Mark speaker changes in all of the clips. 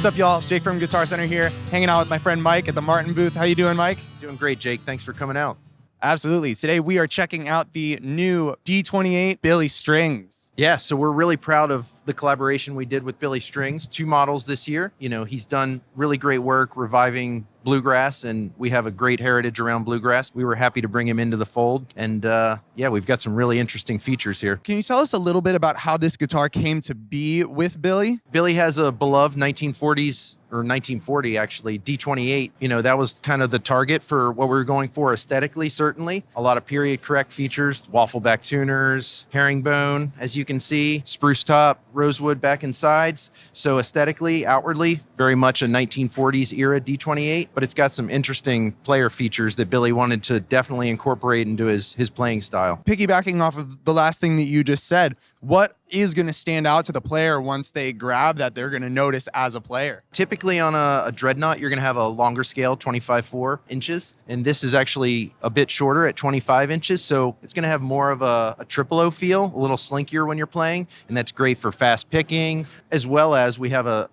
Speaker 1: What's up, y'all? Jake from Guitar Center here, hanging out with my friend Mike at the Martin booth. How you doing, Mike?
Speaker 2: Doing great, Jake. Thanks for coming out.
Speaker 1: Absolutely. Today we are checking out the new D-28 Billy Strings.
Speaker 2: Yeah, so we're really proud of the collaboration we did with Billy Strings. 2 models this year. You know, he's done really great work reviving bluegrass, and we have a great heritage around bluegrass. We were happy to bring him into the fold, and yeah, we've got some really interesting features here.
Speaker 1: Can you tell us a little bit about how this guitar came to be with Billy?
Speaker 2: Billy has a beloved 1940s, or 1940 actually, D-28. You know, that was kind of the target for what we were going for aesthetically, certainly. A lot of period correct features, waffle back tuners, herringbone, as you can see, spruce top, rosewood back and sides. So aesthetically, outwardly, very much a 1940s era D-28, but it's got some interesting player features that Billy wanted to definitely incorporate into his playing style.
Speaker 1: Piggybacking off of the last thing that you just said, what is going to stand out to the player once they grab that they're going to notice as a player?
Speaker 2: Typically on a dreadnought, you're going to have a longer scale, 25.4 inches, and this is actually a bit shorter at 25 inches, so it's going to have more of a triple O feel, a little slinkier when you're playing, and that's great for fast picking, as well as we have a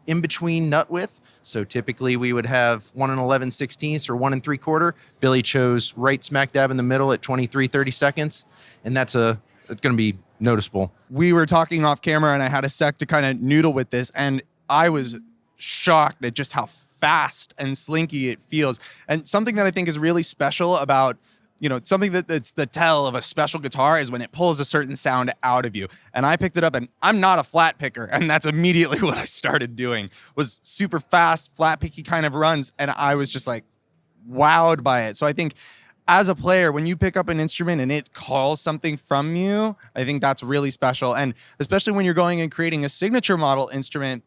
Speaker 2: in-between nut width. So typically we would have 1 11/16 or 1 3/4. Billy chose right smack dab in the middle at 23/32, and that's going to be noticeable.
Speaker 1: We were talking off camera and I had a sec to kind of noodle with this, and I was shocked at just how fast and slinky it feels. And something that I think is really special about, you know, something that's the tell of a special guitar is when it pulls a certain sound out of you. And I picked it up, and I'm not a flat picker, and that's immediately what I started doing, was super fast, flat picky kind of runs, and I was just like wowed by it. So I think as a player, when you pick up an instrument and it calls something from you, I think that's really special. And especially when you're going and creating a signature model instrument,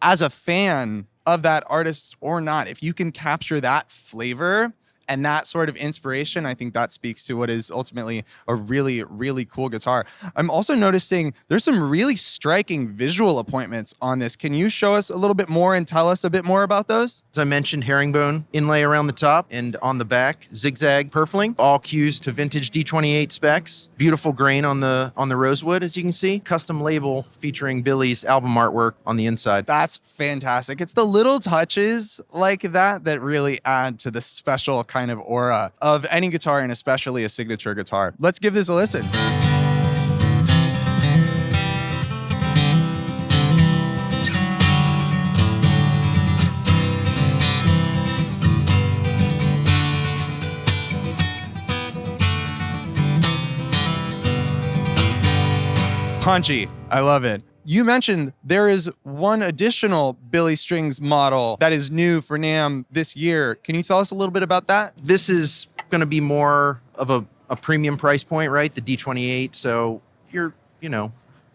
Speaker 1: as a fan of that artist or not, if you can capture that flavor and that sort of inspiration, I think that speaks to what is ultimately a really, really cool guitar. I'm also noticing there's some really striking visual appointments on this. Can you show us a little bit more and tell us a bit more about those?
Speaker 2: As I mentioned, herringbone inlay around the top and on the back, zigzag purfling, all cues to vintage D-28 specs. Beautiful grain on the rosewood, as you can see. Custom label featuring Billy's album artwork on the inside.
Speaker 1: That's fantastic. It's the little touches like that that really add to the special kind of aura of any guitar, and especially a signature guitar. Let's give this a listen. Punchy. I love it. You mentioned there is one additional Billy Strings model that is new for NAMM this year. Can you tell us a little bit about that?
Speaker 2: This is going to be more of a premium price point, right? The D-28. So you're, you know,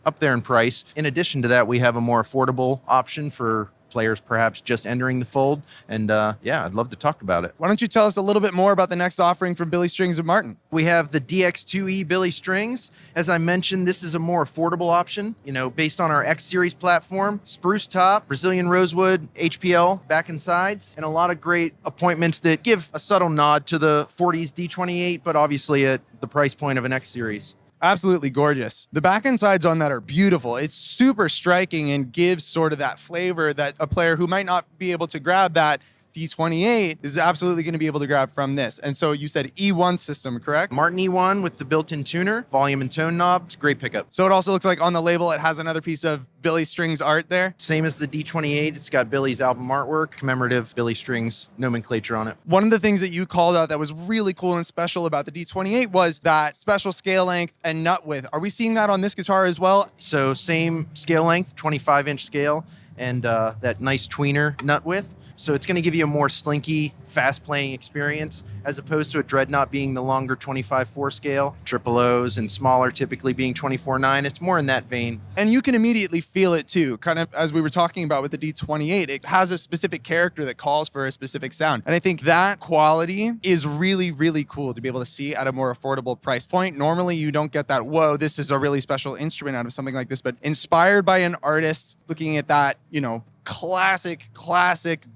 Speaker 2: up there in price. In addition to that, we have a more affordable option for players perhaps just entering the fold. And yeah, I'd love to talk about it.
Speaker 1: Why don't you tell us a little bit more about the next offering from Billy Strings and Martin?
Speaker 2: We have the D-X2E Billy Strings. As I mentioned, this is a more affordable option, you know, based on our X Series platform, spruce top, Brazilian rosewood, HPL back and sides, and a lot of great appointments that give a subtle nod to the 40s D-28, but obviously at the price point of an X Series.
Speaker 1: Absolutely gorgeous. The back and sides on that are beautiful. It's super striking and gives sort of that flavor that a player who might not be able to grab that D-28 is absolutely going to be able to grab from this. And so you said E1 system, correct?
Speaker 2: Martin E1 with the built-in tuner, volume and tone knob. It's a great pickup.
Speaker 1: So it also looks like on the label it has another piece of Billy Strings art there.
Speaker 2: Same as the D-28. It's got Billy's album artwork, commemorative Billy Strings nomenclature on it.
Speaker 1: One of the things that you called out that was really cool and special about the D-28 was that special scale length and nut width. Are we seeing that on this guitar as well?
Speaker 2: So same scale length, 25-inch scale, and that nice tweener nut width. So it's going to give you a more slinky, fast-playing experience, as opposed to a dreadnought being the longer 25.4 scale, triple O's, and smaller typically being 24.9. It's more in that vein.
Speaker 1: And you can immediately feel it too, kind of as we were talking about with the D-28. It has a specific character that calls for a specific sound. And I think that quality is really, really cool to be able to see at a more affordable price point. Normally, you don't get that, whoa, this is a really special instrument out of something like this, but inspired by an artist, looking at that, you know, classic,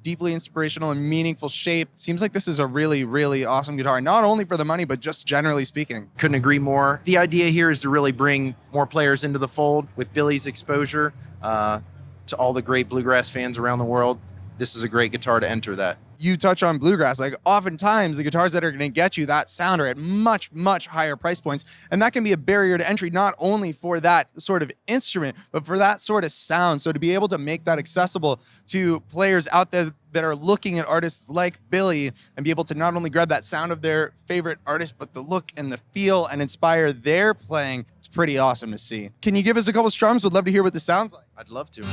Speaker 1: deeply inspirational and meaningful shape. Seems like this is a really, really awesome guitar, not only for the money, but just generally speaking.
Speaker 2: Couldn't agree more. The idea here is to really bring more players into the fold with Billy's exposure. to all the great bluegrass fans around the world, this is a great guitar to enter that.
Speaker 1: You touch on bluegrass, like oftentimes the guitars that are going to get you that sound are at much, much higher price points. And that can be a barrier to entry, not only for that sort of instrument, but for that sort of sound. So to be able to make that accessible to players out there that are looking at artists like Billy and be able to not only grab that sound of their favorite artist, but the look and the feel and inspire their playing, it's pretty awesome to see. Can you give us a couple strums? Would love to hear what this sounds like.
Speaker 2: I'd love to.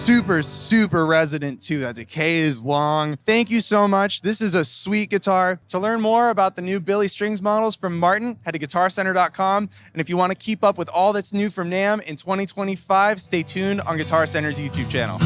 Speaker 1: Super, super resonant too. That decay is long. Thank you so much. This is a sweet guitar. To learn more about the new Billy Strings models from Martin, head to guitarcenter.com. And if you want to keep up with all that's new from NAMM in 2025, stay tuned on Guitar Center's YouTube channel.